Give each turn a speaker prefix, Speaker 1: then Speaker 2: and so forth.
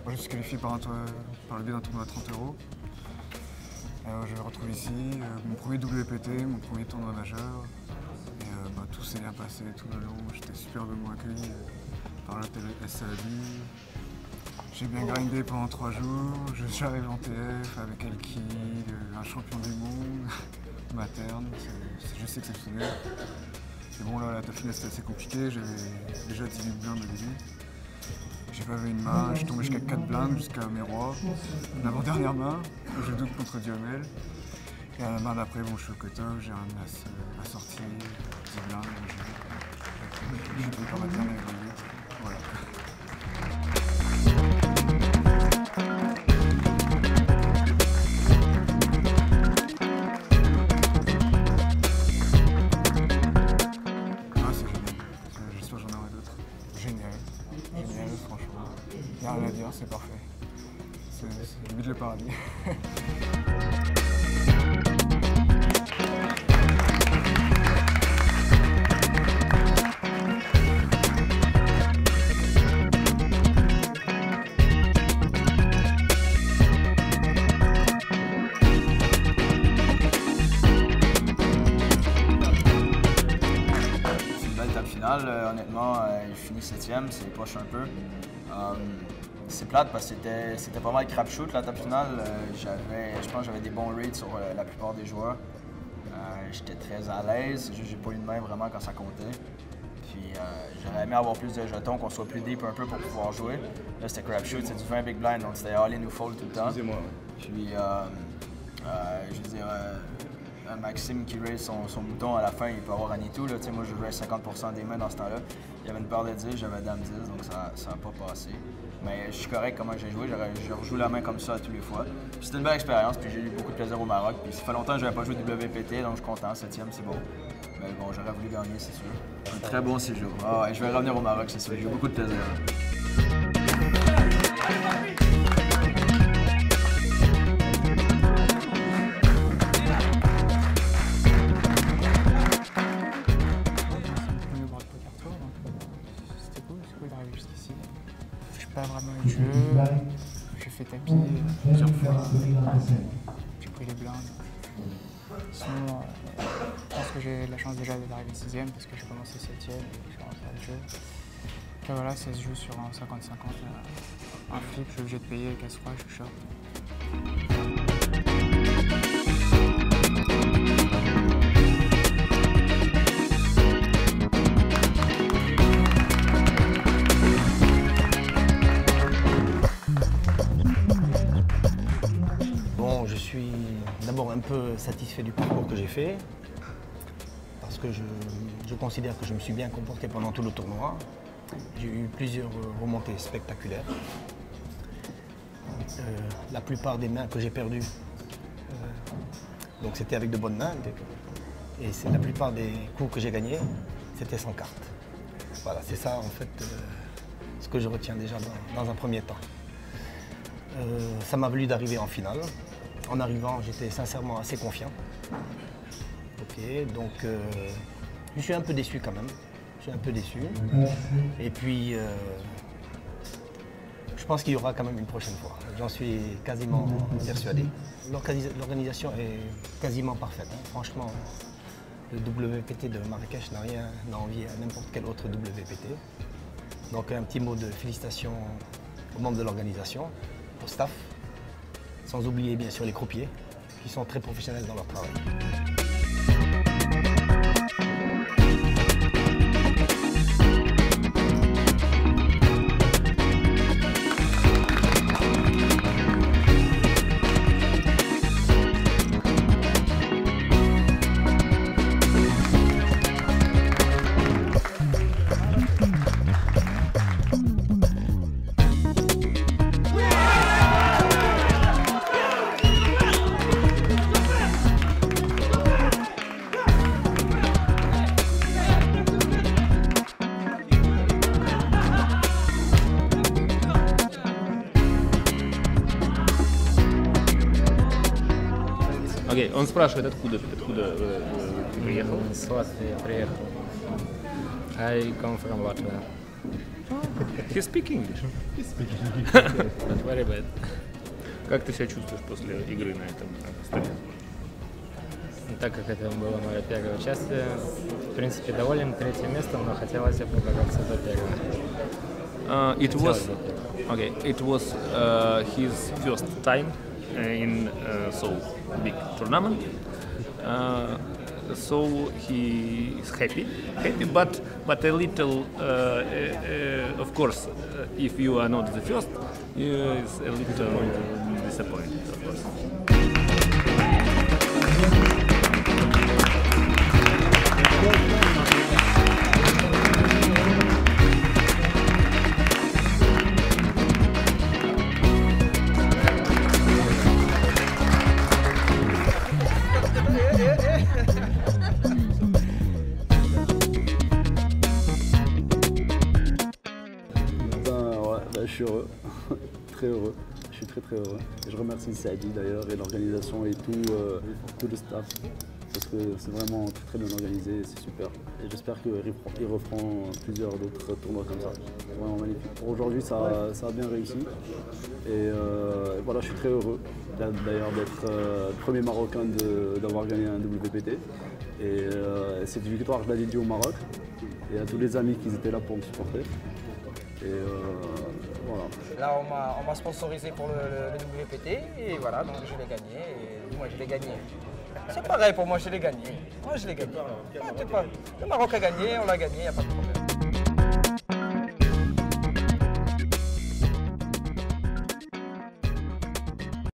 Speaker 1: Je me suis qualifié par le biais d'un tournoi à 30 €. Je me retrouve ici, mon premier WPT, mon premier tournoi majeur. Et tout s'est bien passé tout le long. J'étais superbement accueilli par l'hôtel SAAD. J'ai bien grindé pendant 3 jours. Je suis arrivé en TF avec Elki, un champion du monde, Materne. C'est juste exceptionnel. Et bon, là, la top finale c'était assez compliqué. J'avais déjà 18 blindes au début. J'ai pas vu une main, je suis tombé jusqu'à 4 blindes, jusqu'à mes rois. L'avant-dernière main, je double contre Duhamel. Et à la main d'après, bon, je suis au cut-off, j'ai un as assorti, 10 blindes. J'ai pris par ma dernière avec le 8. Voilà. J'espère que j'en aurai d'autres. Génial, franchement. Il n'y a rien à dire, c'est parfait. C'est limite le paradis.
Speaker 2: Honnêtement, il finit 7e, c'est poche un peu. C'est plate parce que c'était pas mal crapshoot la top finale. Je pense que j'avais des bons rates sur la plupart des joueurs. J'étais très à l'aise, j'ai pas eu de main vraiment quand ça comptait. Puis j'aurais aimé avoir plus de jetons, qu'on soit plus deep un peu pour pouvoir jouer. Là c'était crapshoot, c'est du 20 big blind, donc c'était all in ou fold tout le temps.
Speaker 3: Excusez-moi.
Speaker 2: Puis je veux dire, Maxime qui raise son bouton à la fin, il peut avoir un tout. Moi, je raise 50% des mains dans ce temps-là. Il y avait une paire de 10, j'avais dame 10, donc ça n'a pas passé. Mais je suis correct comment j'ai joué, je rejoue la main comme ça tous les fois. C'était une belle expérience, puis j'ai eu beaucoup de plaisir au Maroc. Puis ça fait longtemps que je n'avais pas joué de WPT, donc je suis content, 7e, c'est bon. Mais bon, j'aurais voulu gagner, c'est sûr. Un très bon séjour. Ouais, je vais revenir au Maroc, c'est sûr, j'ai eu beaucoup de plaisir.
Speaker 1: Pas vraiment eu de jeu, j'ai fait tapis plusieurs fois, j'ai pris les blindes. Sinon, je pense que j'ai la chance déjà d'arriver 6e parce que j'ai commencé 7e et je suis rentré à le jeu. Après voilà, ça se joue sur un 50-50, un flip, je suis obligé de payer, casse-froid, je suis short.
Speaker 4: Je suis d'abord un peu satisfait du parcours que j'ai fait parce que je considère que je me suis bien comporté pendant tout le tournoi. J'ai eu plusieurs remontées spectaculaires. La plupart des mains que j'ai perdues, donc c'était avec de bonnes mains. Et c'est la plupart des coups que j'ai gagnés, c'était sans carte. Voilà, c'est ça en fait ce que je retiens déjà dans un premier temps. Ça m'a valu d'arriver en finale. En arrivant, j'étais sincèrement assez confiant. Ok, donc je suis un peu déçu quand même. Je suis un peu déçu. Et puis, je pense qu'il y aura quand même une prochaine fois. J'en suis quasiment persuadé. L'organisation est quasiment parfaite. Franchement, le WPT de Marrakech n'a rien à envier à n'importe quel autre WPT. Donc un petit mot de félicitations aux membres de l'organisation, au staff. Sans oublier bien sûr les croupiers, qui sont très professionnels dans leur travail.
Speaker 5: Окей, он спрашивает, откуда ты приехал?
Speaker 6: С Латвии приехал. I come from Latvia.
Speaker 5: He speak English. Not very bad. Как ты себя чувствуешь после игры на этом столе?
Speaker 3: Так как это было мое первое участие, в принципе, доволен третьим местом, но хотелось бы побороться за первое.
Speaker 5: It was his first time in so big tournament. So he is happy, but a little. Of course, if you are not the first, is a little disappointed, of course.
Speaker 6: Je suis heureux, très heureux, je suis très heureux. Et je remercie Saïdi d'ailleurs et l'organisation et tout le staff parce que c'est vraiment très bien organisé et c'est super. Et j'espère qu'ils referont plusieurs d'autres tournois comme ça. C'est vraiment magnifique. Pour aujourd'hui ça a bien réussi et voilà, je suis très heureux d'ailleurs d'être le premier Marocain d'avoir gagné un WPT. Et cette victoire je l'ai dédiée au Maroc et à tous les amis qui étaient là pour me supporter. Et voilà.
Speaker 7: Là, on m'a sponsorisé pour le WPT et voilà, donc je l'ai gagné. Et moi, je l'ai gagné. C'est pareil pour moi, je l'ai gagné. Moi, je l'ai gagné. Le Maroc a gagné, on l'a gagné, il n'y a pas de problème.